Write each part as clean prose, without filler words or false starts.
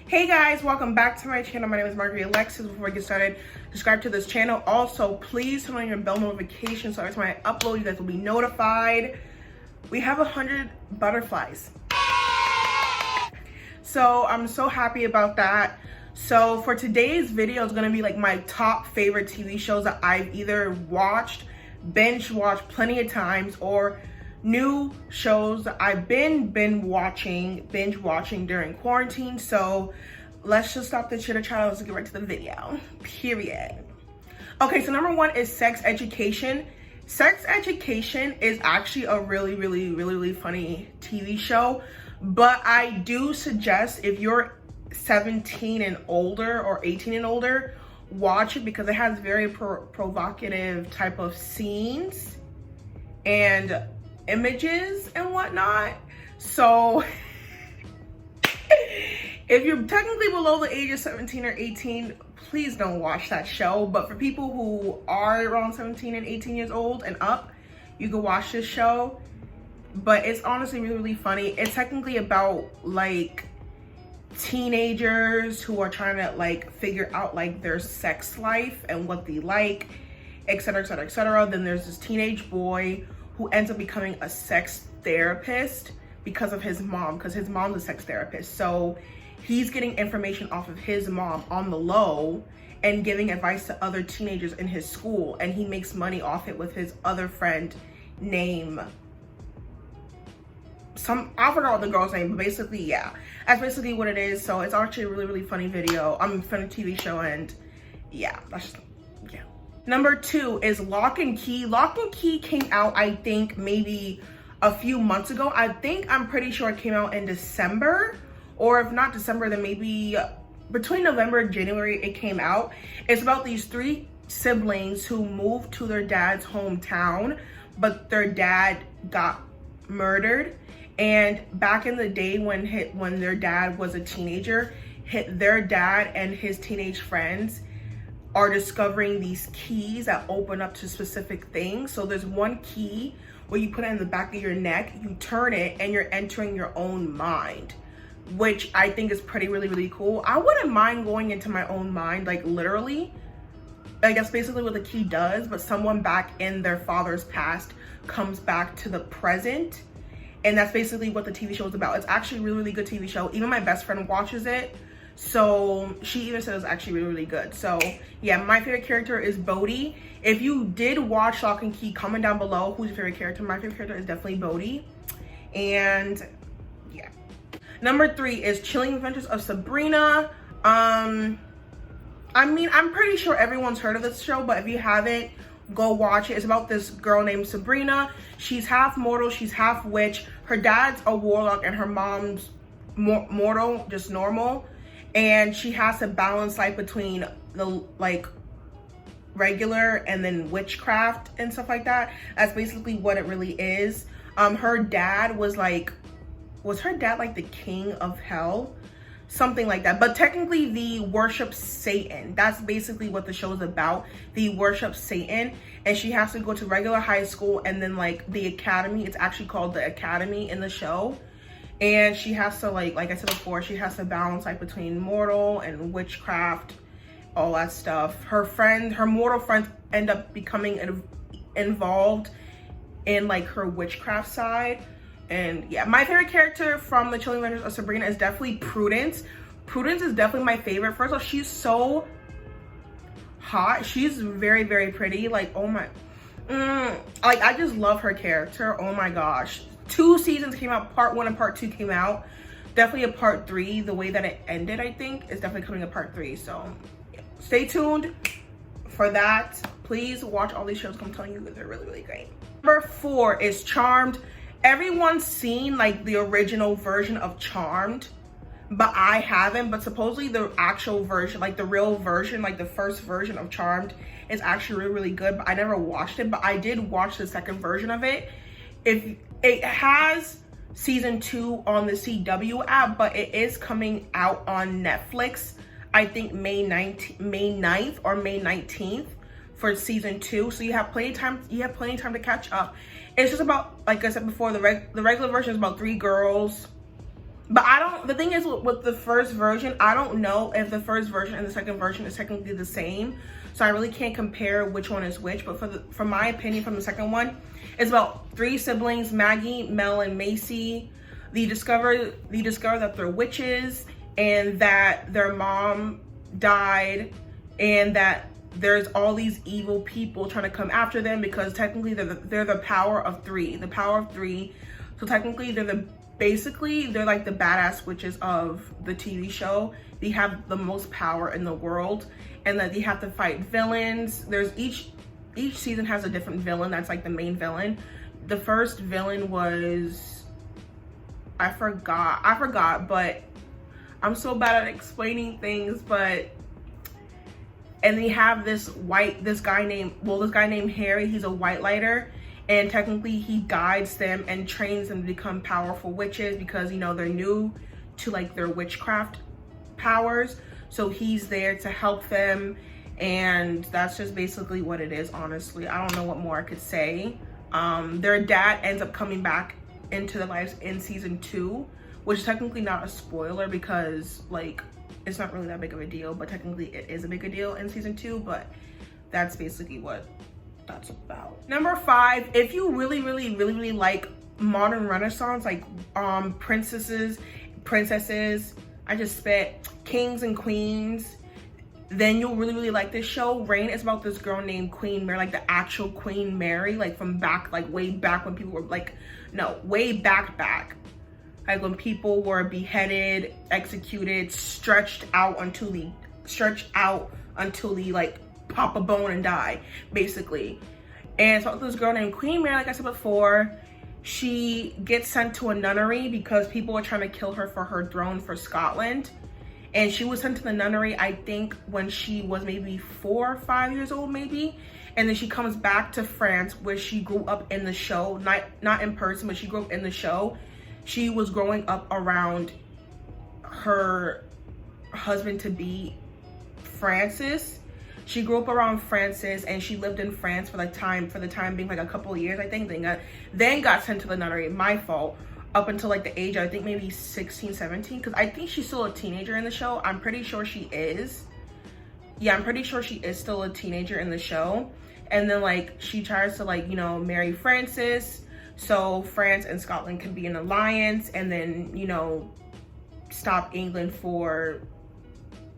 Hey guys, welcome back to my channel. My name is MargreeAlexis. Before we get started, subscribe to this channel. Also, please turn on your bell notification so every time I upload, you guys will be notified. We have 100 butterflies. So I'm so happy about that. So for today's video, it's gonna be like my top favorite TV shows that I've either watched, binge watched plenty of times, or new shows that I've been binge watching during quarantine. So let's just stop the chitter chatter. Let's get right to the video. Period. Okay, so number one is Sex Education. Sex Education is actually a really funny TV show, but I do suggest if you're 17 and older or 18 and older, watch it because it has very provocative type of scenes and images and whatnot. So if you're technically below the age of 17 or 18, please don't watch that show. But for people who are around 17 and 18 years old and up, you can watch this show. But it's honestly really funny. It's technically about like teenagers who are trying to like figure out like their sex life and what they like, etc, etc, etc. Then there's this teenage boy who ends up becoming a sex therapist because of his mom, because his mom's a sex therapist. So he's getting information off of his mom on the low and giving advice to other teenagers in his school, and he makes money off it with his other friend named I forgot the girl's name, but basically, yeah, that's basically what it is. So it's actually a really funny video. Funny TV show, and yeah, that's just, yeah. Number two is Lock and Key. Lock and Key came out, I think, maybe a few months ago. I'm pretty sure it came out in December, or if not December, then maybe between November and January it came out. It's about these three siblings who moved to their dad's hometown, but their dad got murdered. And back in the day when their dad was a teenager, their dad and his teenage friends are discovering these keys that open up to specific things. So there's one key where you put it in the back of your neck, you turn it, and you're entering your own mind, which I think is really cool. I wouldn't mind going into my own mind, like literally. I guess basically what the key does, but someone back in their father's past comes back to the present. And that's basically what the TV show is about. It's actually a really good TV show. Even my best friend watches it. So she even said it's actually really good. So yeah, my favorite character is Bodhi. If you did watch Lock and Key, comment down below who's your favorite character. My favorite character is definitely Bodhi. And yeah. Number three is Chilling Adventures of Sabrina. I mean, I'm pretty sure everyone's heard of this show, but if you haven't, go watch it. It's about this girl named Sabrina. She's half mortal, she's half witch. Her dad's a warlock and her mom's mortal, just normal. And she has to balance life between the like regular and then witchcraft and stuff like that. That's basically what it really is. Her dad was her dad like the king of hell? Something like that, but technically they worship Satan. That's basically what the show is about. They worship Satan, and she has to go to regular high school and then like the academy. It's actually called the academy in the show, and she has to like I said before, she has to balance like between mortal and witchcraft, all that stuff. Her mortal friends end up becoming involved in like her witchcraft side. And yeah, my favorite character from the Chilling Adventures of Sabrina is definitely Prudence. Prudence is definitely my favorite. First of all, she's so hot. She's very pretty. Like, oh my, like I just love her character. Oh my gosh. 2 seasons came out. Part 1 and Part 2 came out. Definitely a Part 3. The way that it ended, I think, is definitely coming a Part 3. So yeah. Stay tuned for that. Please watch all these shows. I'm telling you, they're really great. Number 4 is Charmed. Everyone's seen like the original version of Charmed, but I haven't. But supposedly the actual version, like the real version, like the first version of Charmed is actually really good, but I never watched it. But I did watch the second version of it. If it has season 2 on the CW app, but it is coming out on Netflix, I think May 9th or May 19th for season 2. So you have plenty of time to catch up. It's just about, like I said before, the regular version is about 3 girls But I don't, the thing is with the first version, I don't know if the first version and the second version is technically the same. So I really can't compare which one is which. But for my opinion, from the second one, it's about 3 siblings, Maggie, Mel, and Macy. They discover that they're witches and that their mom died and that there's all these evil people trying to come after them because technically they're the power of 3. The power of 3. So technically they're like the badass witches of the TV show. They have the most power in the world, and that they have to fight villains. There's each season has a different villain that's like the main villain. The first villain was, I forgot, but I'm so bad at explaining things, and they have this guy named Harry. He's a white lighter, and technically he guides them and trains them to become powerful witches because, you know, they're new to like their witchcraft powers. So he's there to help them, and that's just basically what it is, honestly. I don't know what more I could say. Their dad ends up coming back into their lives in season 2, which is technically not a spoiler because like it's not really that big of a deal, but technically it is a bigger deal in season 2. But that's basically what that's about. Number 5, if you really like modern Renaissance, like princesses, I just spit, kings and queens, then you'll really like this show. Reign is about this girl named Queen Mary, like the actual Queen Mary, like from back, like way back when people were like, no, way back, like when people were beheaded, executed, stretched out until they like pop a bone and die, basically. And so this girl named Queen Mary, like I said before, she gets sent to a nunnery because people are trying to kill her for her throne for Scotland. And she was sent to the nunnery, I think, when she was maybe 4 or 5 years old, maybe. And then she comes back to France, where she grew up in the show. Not in person, but she grew up in the show. She was growing up around her husband-to-be, Francis. She grew up around Francis, and she lived in France for the time being, like a couple of years, I think. Then got sent to the nunnery, my fault. Up until like the age of, I think maybe 16, 17, because I think she's still a teenager in the show. I'm pretty sure she is. Yeah, I'm pretty sure she is still a teenager in the show. And then like she tries to like, you know, marry Francis, so France and Scotland can be an alliance, and then, you know, stop England for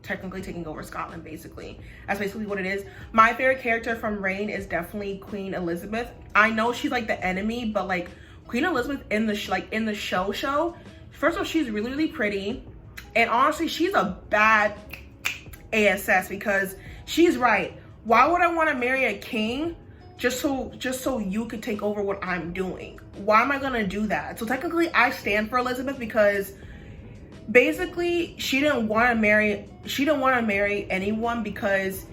technically taking over Scotland, basically. That's basically what it is. My favorite character from Reign is definitely Queen Elizabeth. I know she's like the enemy, but like Queen Elizabeth in the show, first of all, she's really pretty, and honestly, she's a bad ass because she's right. Why would I want to marry a king just so you could take over what I'm doing? Why am I gonna do that? So technically, I stand for Elizabeth because basically she didn't want to marry anyone, because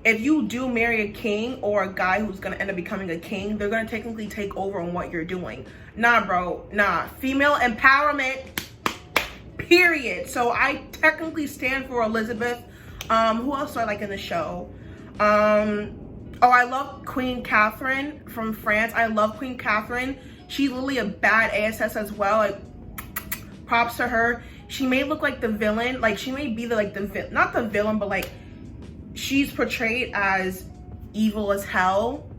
if you do marry a king or a guy who's gonna end up becoming a king, they're gonna technically take over on what you're doing. Nah, bro, nah. Female empowerment, period. So I technically stand for Elizabeth. Who else do I like in the show? Oh, I love Queen Catherine from France. I love Queen Catherine. She's literally a bad ASS as well. Like, props to her. She may look like the villain. Like, she may be not the villain, but like, she's portrayed as evil as hell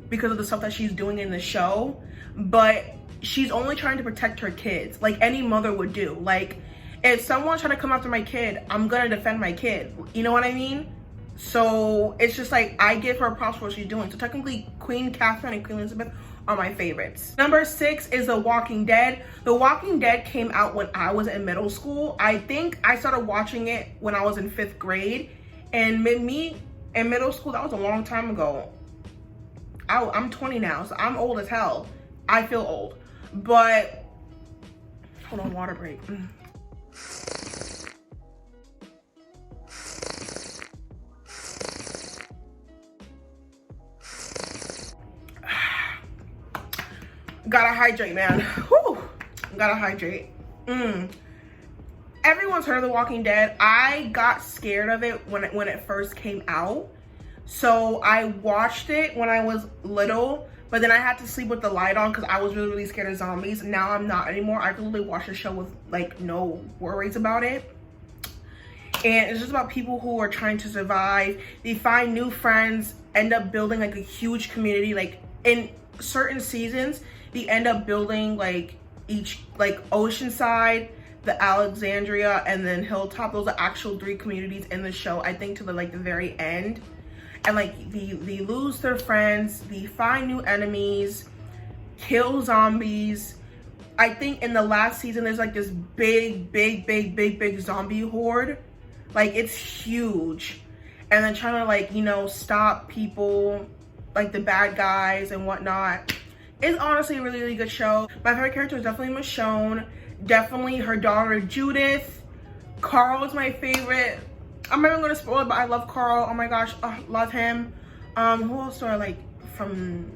because of the stuff that she's doing in the show, but she's only trying to protect her kids, like any mother would do. Like, if someone's trying to come after my kid, I'm gonna defend my kid. You know what I mean? So it's just like, I give her props for what she's doing. So technically, Queen Catherine and Queen Elizabeth are my favorites. Number 6 is The Walking Dead. The Walking Dead came out when I was in middle school. I think I started watching it when I was in 5th grade. And me in middle school, that was a long time ago. I'm 20 now, so I'm old as hell. I feel old. But, hold on, water break. Gotta hydrate, man. Whew. Gotta hydrate. Everyone's heard of The Walking Dead. I got scared of it when it first came out. So I watched it when I was little, But then I had to sleep with the light on because I was really, really scared of zombies. Now I'm not anymore. I can literally watch the show with like no worries about it. And it's just about people who are trying to survive. They find new friends, end up building like a huge community. Like in certain seasons, they end up building like each, like Oceanside, the Alexandria, and then Hilltop. Those are actual 3 communities in the show, I think, to the like the very end. And like they lose their friends, they find new enemies, kill zombies. I think in the last season there's like this big zombie horde. Like it's huge. And then trying to like, you know, stop people, like the bad guys and whatnot. It's honestly a really, really good show. My favorite character is definitely Michonne. Definitely her daughter Judith. Carl is my favorite. I'm not even gonna spoil it, but I love Carl. Oh my gosh, love him. Who else do I like from?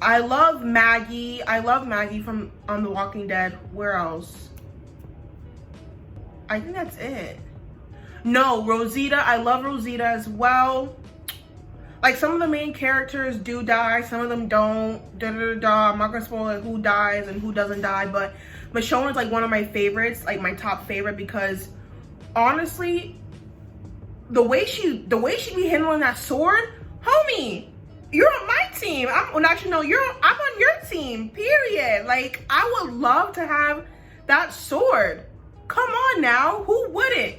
I love Maggie. I love Maggie from The Walking Dead. Where else? I think that's it. No, Rosita. I love Rosita as well. Like some of the main characters do die, some of them don't. I'm not gonna spoil it, who dies and who doesn't die, but Michonne is like one of my favorites, like my top favorite, because honestly, the way she be handling that sword, homie, you're on my team. I'm on your team, period. Like I would love to have that sword. Come on now, who wouldn't?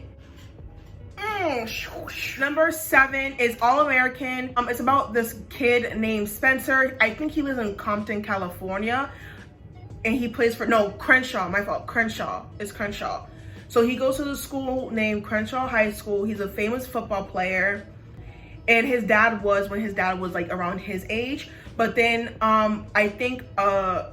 Number 7 is All American. It's about this kid named Spencer. I think he lives in Compton, California, and he plays for Crenshaw. My fault. Crenshaw. It's Crenshaw. So he goes to the school named Crenshaw High School. He's a famous football player, and his dad was, when his dad was like around his age. But then I think a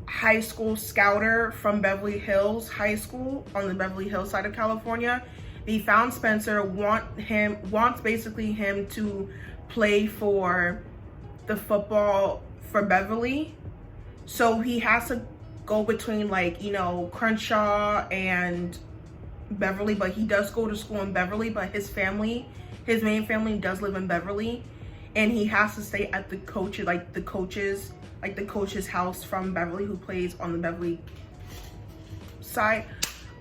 high school scouter from Beverly Hills High School on the Beverly Hills side of California, they found Spencer, wants basically him to play for the football for Beverly. So he has to go between like, you know, Crenshaw and Beverly, but he does go to school in Beverly, but his main family does live in Beverly, and he has to stay at the coach's house from Beverly, who plays on the Beverly side.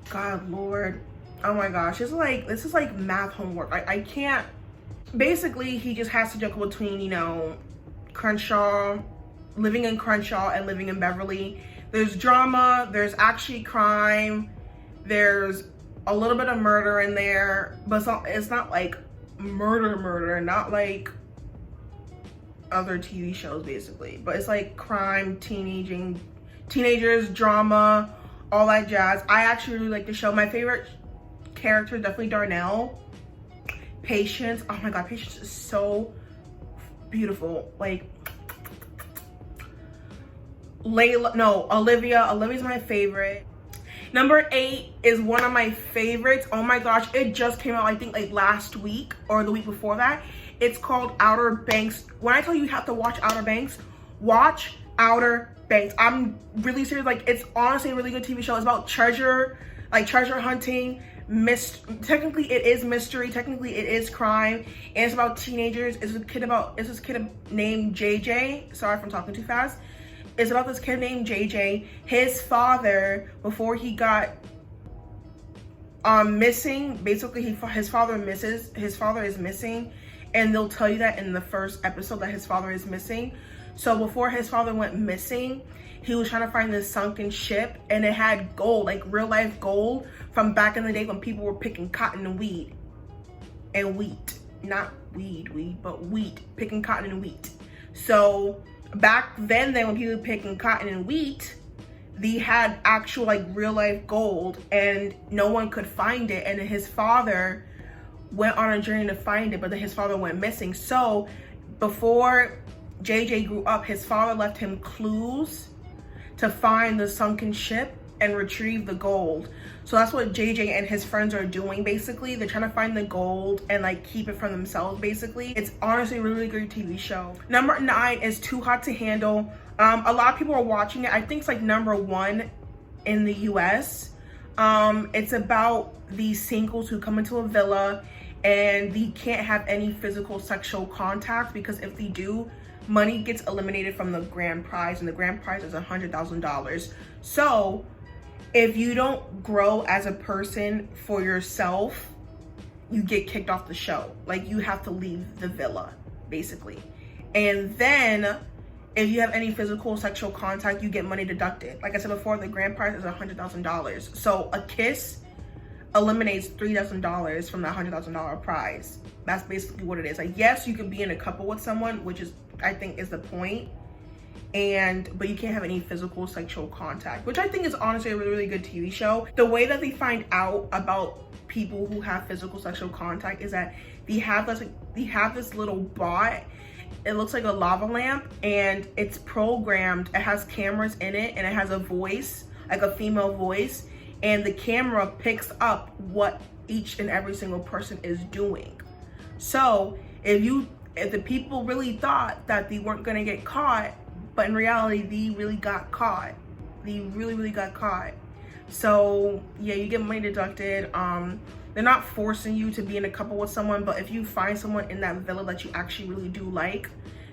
God Lord. Oh my gosh, this is like math homework. I can't. Basically, he just has to juggle between, you know, Crenshaw, living in Crenshaw and living in Beverly. There's drama, there's actually crime, there's a little bit of murder in there, but it's not like murder, not like other TV shows basically. But it's like crime, teenagers, drama, all that jazz. I actually really like the show. My favorite character, definitely Darnell. Patience, oh my god, Patience is so beautiful. Like Olivia's my favorite. Number 8 is one of my favorites. Oh my gosh, it just came out, I think like last week or the week before that. It's called Outer Banks. When I tell you have to watch Outer Banks, watch Outer Banks. I'm really serious. Like, it's honestly a really good TV show. It's about treasure hunting. Technically it is mystery, technically it is crime, and it's about teenagers. It's this kid named JJ. Sorry if I'm talking too fast. It's about this kid named JJ. His father, before he got missing, basically his father is missing, and they'll tell you that in the first episode that his father is missing. So before his father went missing, he was trying to find this sunken ship, and it had gold, like real life gold from back in the day when people were picking cotton and wheat. Not weed, but wheat, picking cotton and wheat. So back then when people were picking cotton and wheat, they had actual like real life gold, and no one could find it. And then his father went on a journey to find it, but then his father went missing. So before JJ grew up, his father left him clues to find the sunken ship and retrieve the gold. So that's what JJ and his friends are doing basically. They're trying to find the gold and like keep it for themselves basically. It's honestly a really great TV show. Number 9 is Too Hot to Handle. A lot of people are watching it. I think it's like number 1 in the US. It's about these singles who come into a villa and they can't have any physical sexual contact, because if they do, money gets eliminated from the grand prize, and the grand prize is $100,000. So if you don't grow as a person for yourself, you get kicked off the show. Like, you have to leave the villa, basically. And then if you have any physical sexual contact, you get money deducted. Like I said before, the grand prize is $100,000. So a kiss eliminates $3,000 from that $100,000 prize. That's basically what it is. Like, yes, you could be in a couple with someone, which is, I think, is the point. But you can't have any physical sexual contact, which I think is honestly a really, really good TV show. The way that they find out about people who have physical sexual contact is that they have this little bot. It looks like a lava lamp, and it's programmed. It has cameras in it, and it has a voice, like a female voice, and the camera picks up what each and every single person is doing. So if the people really thought that they weren't gonna get caught, but in reality, they really got caught. They really, really got caught. So yeah, you get money deducted. They're not forcing you to be in a couple with someone, but if you find someone in that villa that you actually really do like,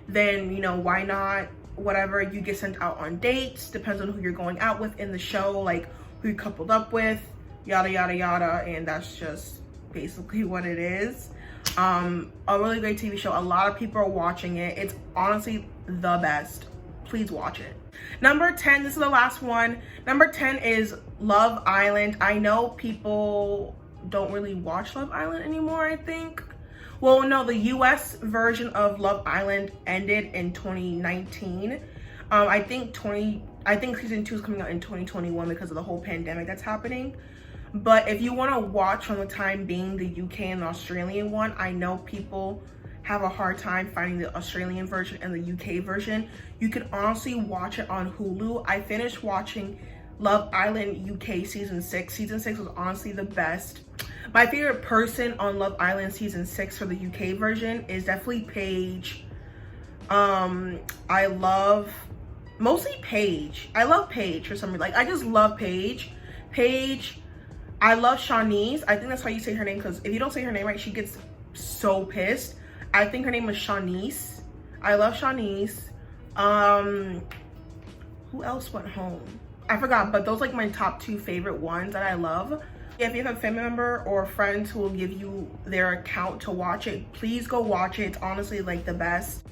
then, you know, why not? Whatever, you get sent out on dates, depends on who you're going out with in the show, like who you coupled up with, yada, yada, yada. And that's just basically what it is. A really great TV show. A lot of people are watching it. It's honestly the best. Please watch it. Number 10, this is the last one. Number 10 is Love Island. I know people don't really watch Love Island anymore, I think. Well, no, the US version of Love Island ended in 2019. I think season 2 is coming out in 2021 because of the whole pandemic that's happening. But if you want to watch from the time being the UK and the Australian one, I know people have a hard time finding the Australian version and the UK version. You can honestly watch it on Hulu. I finished watching Love Island UK season 6. Season 6 was honestly the best. My favorite person on Love Island season 6 for the UK version is definitely Paige. I love mostly Paige. I love Paige for some reason. Like, I just love Paige. I love Shawnice. I think that's how you say her name, because if you don't say her name right, she gets so pissed. I think her name is Shawnice. I love Shawnice. Who else went home? I forgot, but those are like my top 2 favorite ones that I love. If you have a family member or friends who will give you their account to watch it, please go watch it. It's honestly like the best.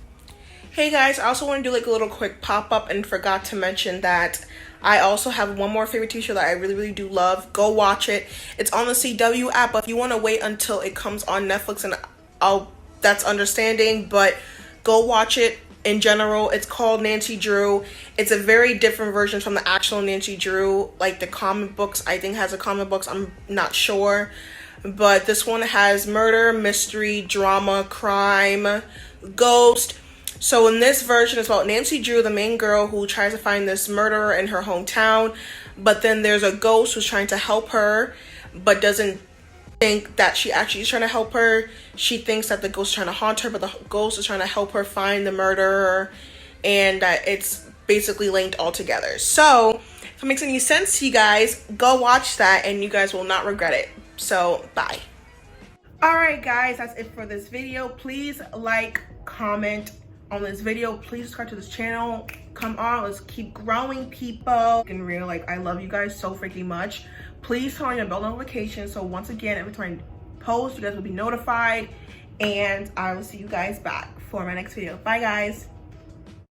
Hey guys, I also want to do like a little quick pop-up and forgot to mention that I also have one more favorite TV show that I really, really do love. Go watch it. It's on the CW app, but if you want to wait until it comes on Netflix, and that's understanding, but go watch it. In general, it's called Nancy Drew. It's a very different version from the actual Nancy Drew. Like the comic books, I think has a comic books, I'm not sure. But this one has murder, mystery, drama, crime, ghost. So in this version, it's about Nancy Drew, the main girl who tries to find this murderer in her hometown. But then there's a ghost who's trying to help her, but doesn't think that she actually is trying to help her. She thinks that the ghost is trying to haunt her, but the ghost is trying to help her find the murderer, and that it's basically linked all together. So if it makes any sense to you guys, go watch that and you guys will not regret it. So bye. Alright guys, that's it for this video. Please like, comment on this video. Please subscribe to this channel. Come on, let's keep growing, people. In real, like, I love you guys so freaking much. Please turn on your bell notification so once again, every time I post, you guys will be notified. And I will see you guys back for my next video. Bye guys.